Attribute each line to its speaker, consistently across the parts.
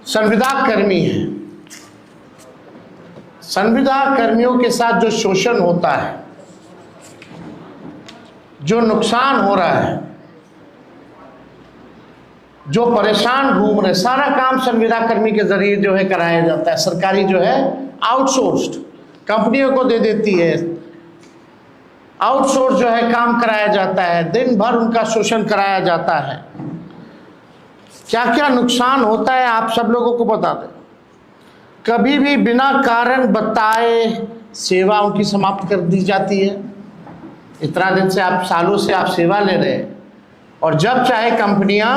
Speaker 1: संविदा कर्मी हैं, संविदा कर्मियों के साथ जो शोषण होता है, जो नुकसान हो रहा है, जो परेशान घूम रहे, सारा काम संविदा कर्मी के जरिए जो है कराया जाता है। सरकारी जो है आउटसोर्स्ड कंपनियों को दे देती है, आउटसोर्स जो है काम कराया जाता है, दिन भर उनका शोषण कराया जाता है। क्या क्या नुकसान होता है आप सब लोगों को बता दें। कभी भी बिना कारण बताए सेवा उनकी समाप्त कर दी जाती है। इतना दिन से आप सालों से आप सेवा ले रहे हैं और जब चाहे कंपनियां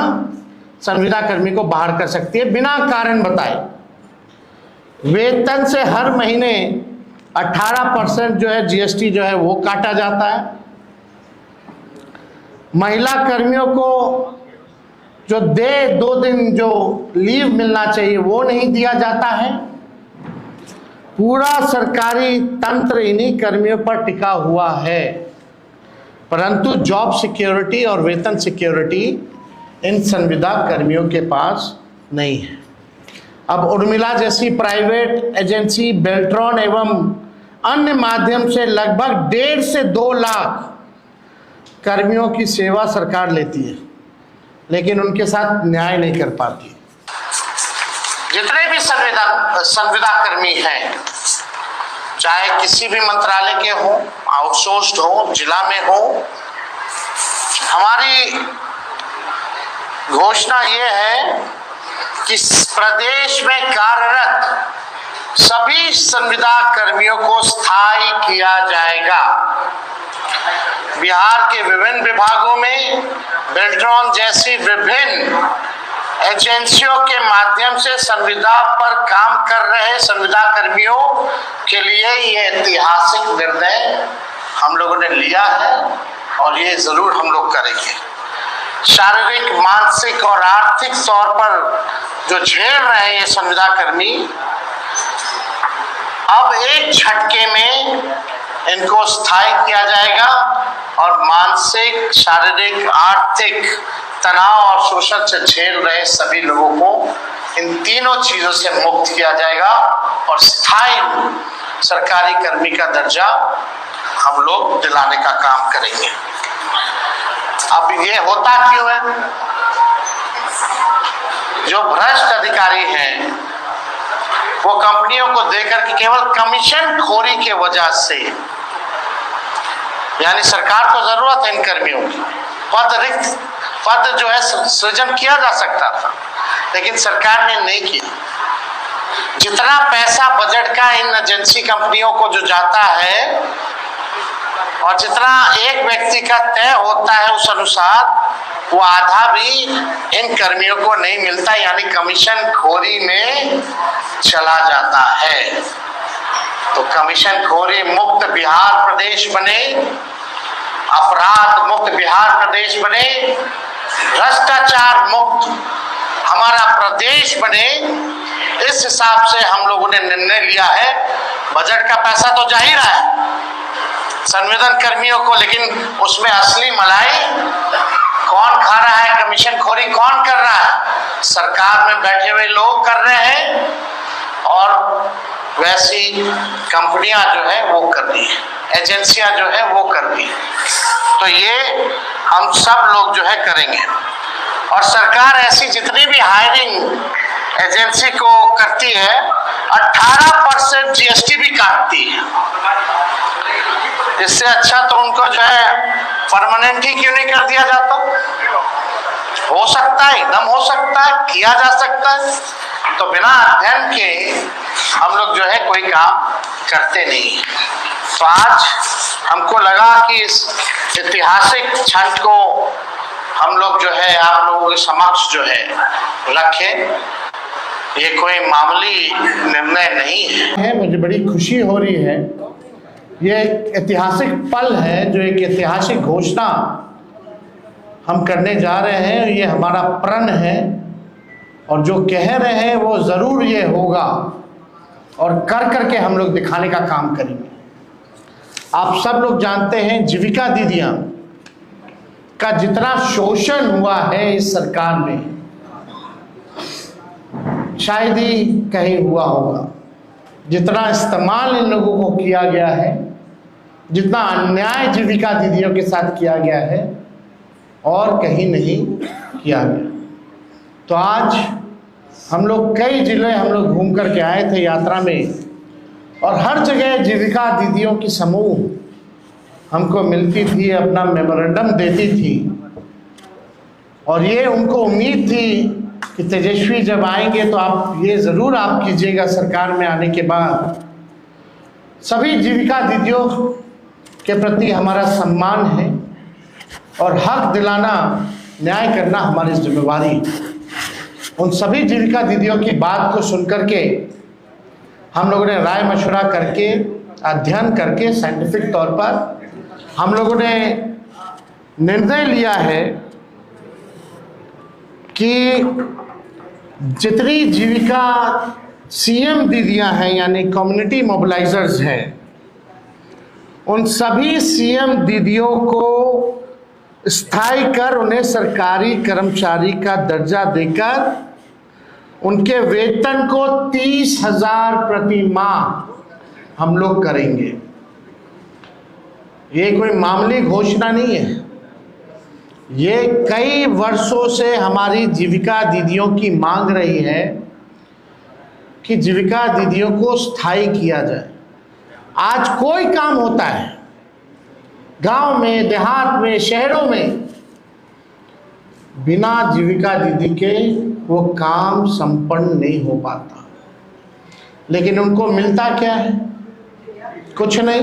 Speaker 1: संविदा कर्मी को बाहर कर सकती है बिना कारण बताए। वेतन से हर महीने 18% जो है जीएसटी जो है वो काटा जाता है। महिला कर्मियों को जो 2 दिन जो लीव मिलना चाहिए वो नहीं दिया जाता है। पूरा सरकारी तंत्र इन्हीं कर्मियों पर टिका हुआ है, परंतु जॉब सिक्योरिटी और वेतन सिक्योरिटी इन संविदा कर्मियों के पास नहीं है। अब उर्मिला जैसी प्राइवेट एजेंसी बेल्ट्रॉन एवं अन्य माध्यम से लगभग 1.5 से 2 लाख कर्मियों की सेवा सरकार लेती है, लेकिन उनके साथ न्याय नहीं कर पाती। जितने भी संविदा कर्मी हैं, चाहे किसी भी मंत्रालय के हो, आउटसोर्स्ड हो, जिला में हो, हमारी घोषणा ये है कि प्रदेश में कार्यरत सभी संविदा कर्मियों को स्थायी किया जाएगा। बिहार के विभिन्न विभागों में बेल्ट्रॉन जैसी विभिन्न एजेंसियों के माध्यम से संविदा पर काम कर रहे संविदा कर्मियों के लिए ये ऐतिहासिक निर्णय हम लोगों ने लिया है और ये जरूर हम लोग करेंगे। शारीरिक, मानसिक और आर्थिक तौर पर जो झेल रहे हैं ये संविदा कर्मी, अब एक झटके में इनको स्थायी किया जाएगा और मानसिक, शारीरिक, आर्थिक तनाव और शोषण से झेल रहे सभी लोगों को इन तीनों चीजों से मुक्त किया जाएगा और स्थायी सरकारी कर्मी का दर्जा हम लोग दिलाने का काम करेंगे। अब ये होता क्यों है? जो भ्रष्ट अधिकारी हैं वो कंपनियों को देकर के केवल कमीशन खोरी के वजह से, यानी सरकार को जरूरत है इन कर्मियों की, पद जो है सृजन किया जा सकता था, लेकिन सरकार ने नहीं किया। जितना पैसा बजट का इन एजेंसी कंपनियों को जो जाता है और जितना एक व्यक्ति का तय होता है उस अनुसार, वो आधा भी इन कर्मियों को नहीं मिलता, यानी कमीशन खोरी में चला जाता है। तो कमीशन खोरी मुक्त बिहार प्रदेश बने, अपराध मुक्त बिहार प्रदेश बने, भ्रष्टाचार मुक्त हमारा प्रदेश बने, इस हिसाब से हम लोगों ने निर्णय लिया है। बजट का पैसा तो जा ही रहा है संविदा कर्मियों को, लेकिन उसमें असली मलाई कौन खा रहा है, कमीशन खोरी कौन कर रहा है? सरकार में बैठे हुए लोग कर रहे हैं और वैसी कंपनियां जो है वो कर रही है, एजेंसियां जो है वो कर रही है। तो ये हम सब लोग जो है करेंगे और सरकार ऐसी जितनी भी हायरिंग एजेंसी को करती है 18% जीएसटी भी काटती है। इससे अच्छा तो उनको जो है परमानेंट ही क्यों नहीं कर दिया जाता? हो सकता है, एकदम हो सकता है, किया जा सकता है। तो बिना अध्ययन के हम लोग जो है कोई काम करते नहीं। तो आज हमको लगा कि इस ऐतिहासिक क्षण को हम लोग जो है आप लोगों के समक्ष जो है रखें। ये कोई मामूली निर्णय नहीं है। मुझे बड़ी खुशी हो रही है। ये एक ऐतिहासिक पल है, जो एक ऐतिहासिक घोषणा हम करने जा रहे हैं। ये हमारा प्रण है और जो कह रहे हैं वो ज़रूर ये होगा और कर करके हम लोग दिखाने का काम करेंगे। आप सब लोग जानते हैं जीविका दीदियां का जितना शोषण हुआ है इस सरकार में,
Speaker 2: शायद ही कहीं हुआ होगा। जितना इस्तेमाल इन लोगों को किया गया है, जितना अन्याय जीविका दीदियों के साथ किया गया है, और कहीं नहीं किया गया। तो आज हम लोग कई जिले हम लोग घूम कर के आए थे यात्रा में, और हर जगह जीविका दीदियों की समूह हमको मिलती थी, अपना मेमोरेंडम देती थी, और ये उनको उम्मीद थी कि तेजस्वी जब आएंगे तो आप ये ज़रूर आप कीजिएगा सरकार में आने के बाद। सभी जीविका दीदियों के प्रति हमारा सम्मान है, और हक दिलाना, न्याय करना हमारी जिम्मेवारी है। उन सभी जीविका दीदियों की बात को सुन करके हम लोगों ने राय मशवरा करके, अध्ययन करके, साइंटिफिक तौर पर हम लोगों ने निर्णय लिया है कि जितनी जीविका सीएम दीदियां हैं, यानी कम्युनिटी मोबिलाइजर्स हैं, उन सभी सीएम दीदियों को स्थायी कर उन्हें सरकारी कर्मचारी का दर्जा देकर उनके वेतन को 30,000 प्रति माह हम लोग करेंगे। ये कोई मामूली घोषणा नहीं है, ये कई वर्षों से हमारी जीविका दीदियों की मांग रही है कि जीविका दीदियों को स्थायी किया जाए। आज कोई काम होता है गांव में, देहात में, शहरों में, बिना जीविका दीदी के वो काम संपन्न नहीं हो पाता। लेकिन उनको मिलता क्या है? कुछ नहीं।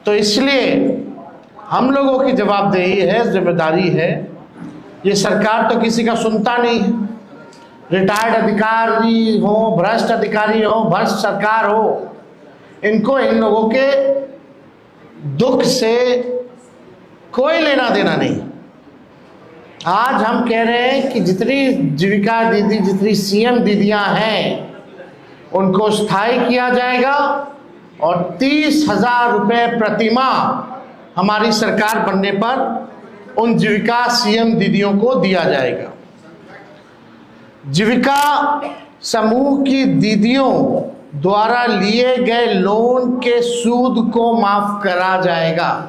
Speaker 2: तो इसलिए हम लोगों की जवाबदेही है, जिम्मेदारी है। ये सरकार तो किसी का सुनता नहीं है। रिटायर्ड अधिकारी हो, भ्रष्ट अधिकारी हो, भ्रष्ट सरकार हो, इनको इन लोगों के दुख से कोई लेना देना नहीं। आज हम कह रहे हैं कि जितनी जीविका दीदी, जितनी सीएम दीदियां हैं, उनको स्थायी किया जाएगा, और 30,000 रुपये प्रति माह हमारी सरकार बनने पर उन जीविका सीएम दीदियों को दिया जाएगा। जीविका समूह की दीदियों द्वारा लिए गए लोन के सूद को माफ करा जाएगा।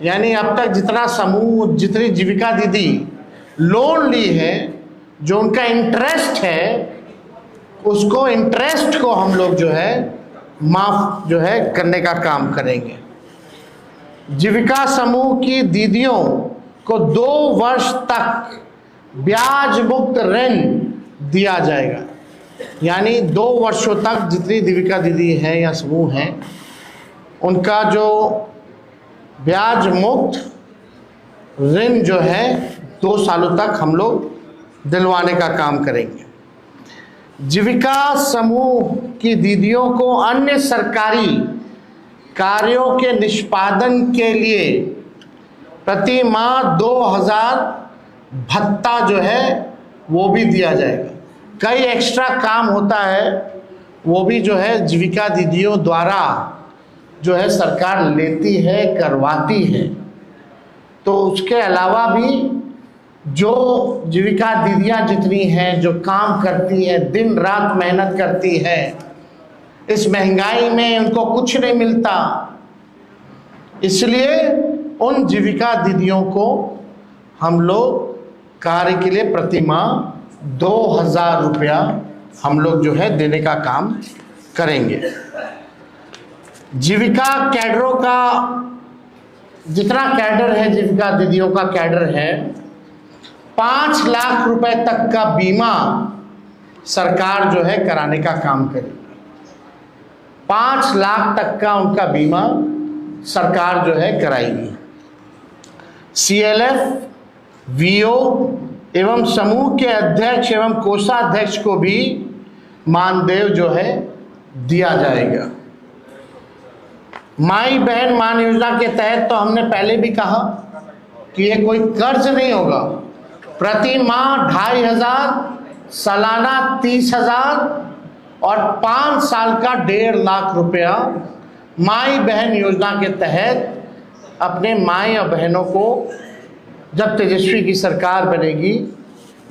Speaker 2: यानी अब तक जितना समूह, जितनी जीविका दीदी लोन ली है, जो उनका इंटरेस्ट है, उसको इंटरेस्ट को हम लोग जो है माफ जो है करने का काम करेंगे। जीविका समूह की दीदियों को 2 वर्ष तक ब्याज मुक्त ऋण दिया जाएगा। यानी 2 वर्षों तक जितनी जीविका दीदी हैं या समूह हैं, उनका जो ब्याज मुक्त ऋण जो है 2 सालों तक हम लोग दिलवाने का काम करेंगे। जीविका समूह की दीदियों को अन्य सरकारी कार्यों के निष्पादन के लिए प्रति माह 2,000 भत्ता जो है वो भी दिया जाएगा। कई एक्स्ट्रा काम होता है, वो भी जो है जीविका दीदियों द्वारा जो है सरकार लेती है, करवाती है। तो उसके अलावा भी जो जीविका दीदियां जितनी हैं, जो काम करती हैं, दिन रात मेहनत करती हैं, इस महंगाई में उनको कुछ नहीं मिलता, इसलिए उन जीविका दीदियों को हम लोग कार्य के लिए प्रति माह 2,000 रुपया हम लोग जो है देने का काम करेंगे। जीविका कैडरों का जितना कैडर है, जीविका दीदियों का कैडर है, 5 लाख रुपए तक का बीमा सरकार जो है कराने का काम करेगी। 5 लाख तक का उनका बीमा सरकार जो है कराएगी। CLF, VO एवं समूह के अध्यक्ष एवं कोषाध्यक्ष को भी मानदेय जो है दिया जाएगा। माई बहन मान योजना के तहत तो हमने पहले भी कहा कि ये कोई कर्ज नहीं होगा। प्रति माह 2,500, सालाना 30,000 और 5 साल का 1.5 लाख रुपया माई बहन योजना के तहत अपने माई और बहनों को जब तेजस्वी की सरकार बनेगी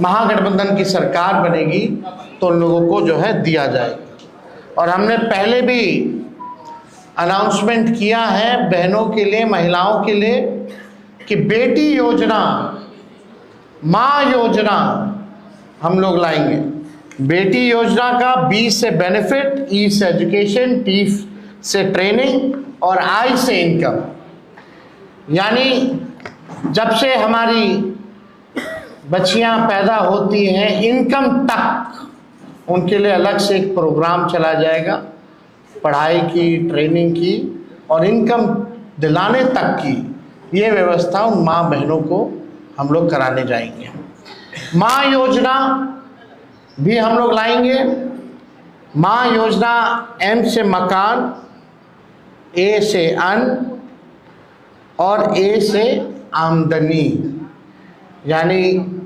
Speaker 2: महागठबंधन की सरकार बनेगी तो उन लोगों को जो है दिया जाएगा। और हमने पहले भी अनाउंसमेंट किया है बहनों के लिए, महिलाओं के लिए, कि बेटी योजना, माँ योजना हम लोग लाएंगे। बेटी योजना का बी से बेनिफिट, ई से एजुकेशन, टी से ट्रेनिंग और आई से इनकम। यानी जब से हमारी बच्चियां पैदा होती हैं इनकम तक उनके लिए अलग से एक प्रोग्राम चला जाएगा, पढ़ाई की, ट्रेनिंग की और इनकम दिलाने तक की ये व्यवस्था उन माँ बहनों को हम लोग कराने जाएंगे। माँ योजना भी हम लोग लाएंगे। माँ योजना एम से मकान, ए से अन्न और ए से आमदनी। यानी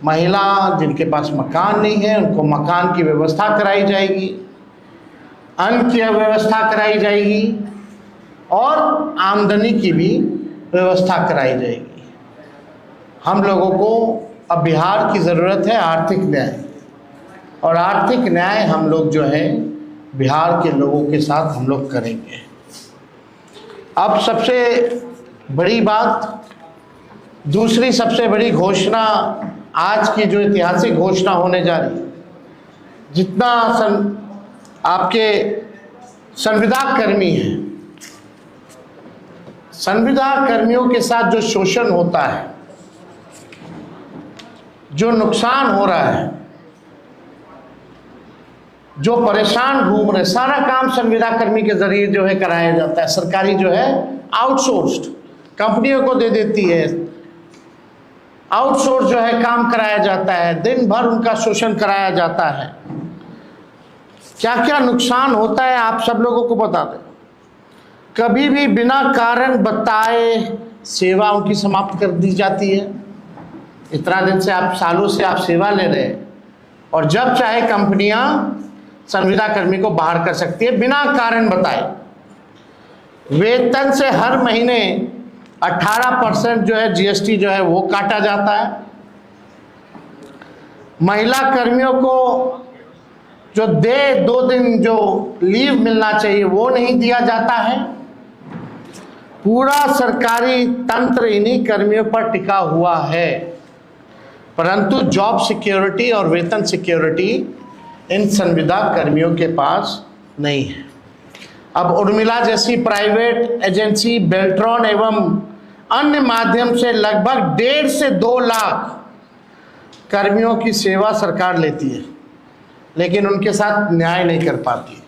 Speaker 2: महिला जिनके पास मकान नहीं है उनको मकान की व्यवस्था कराई जाएगी, अन्न की व्यवस्था कराई जाएगी और आमदनी की भी व्यवस्था कराई जाएगी। हम लोगों को अब बिहार की ज़रूरत है आर्थिक न्याय, और आर्थिक न्याय हम लोग जो है बिहार के लोगों के साथ हम लोग करेंगे। अब सबसे बड़ी बात, दूसरी सबसे बड़ी घोषणा, आज की जो ऐतिहासिक घोषणा होने जा रही है, जितना आपके संविदा कर्मी हैं, संविदा कर्मियों के साथ जो शोषण होता है, जो नुकसान हो रहा है, जो परेशान घूम रहे, सारा काम संविदा कर्मी के जरिए जो है कराया जाता है। सरकारी जो है आउटसोर्स्ड कंपनियों को दे देती है, आउटसोर्स जो है काम कराया जाता है, दिन भर उनका शोषण कराया जाता है। क्या क्या नुकसान होता है आप सब लोगों को बता दें। कभी भी बिना कारण बताए सेवा उनकी समाप्त कर दी जाती है। इतना दिन से आप, सालों से आप सेवा ले रहे हैं, और जब चाहे कंपनियां संविदा कर्मी को बाहर कर सकती है बिना कारण बताए। वेतन से हर महीने 18% जो है जीएसटी जो है वो काटा जाता है। महिला कर्मियों को जो 2 दिन जो लीव मिलना चाहिए वो नहीं दिया जाता है। पूरा सरकारी तंत्र इन्हीं कर्मियों पर टिका हुआ है, परंतु जॉब सिक्योरिटी और वेतन सिक्योरिटी इन संविदा कर्मियों के पास नहीं है। अब उर्मिला जैसी प्राइवेट एजेंसी, बेल्ट्रॉन एवं अन्य माध्यम से लगभग 1.5 से 2 लाख कर्मियों की सेवा सरकार लेती है, लेकिन उनके साथ न्याय नहीं कर पाती।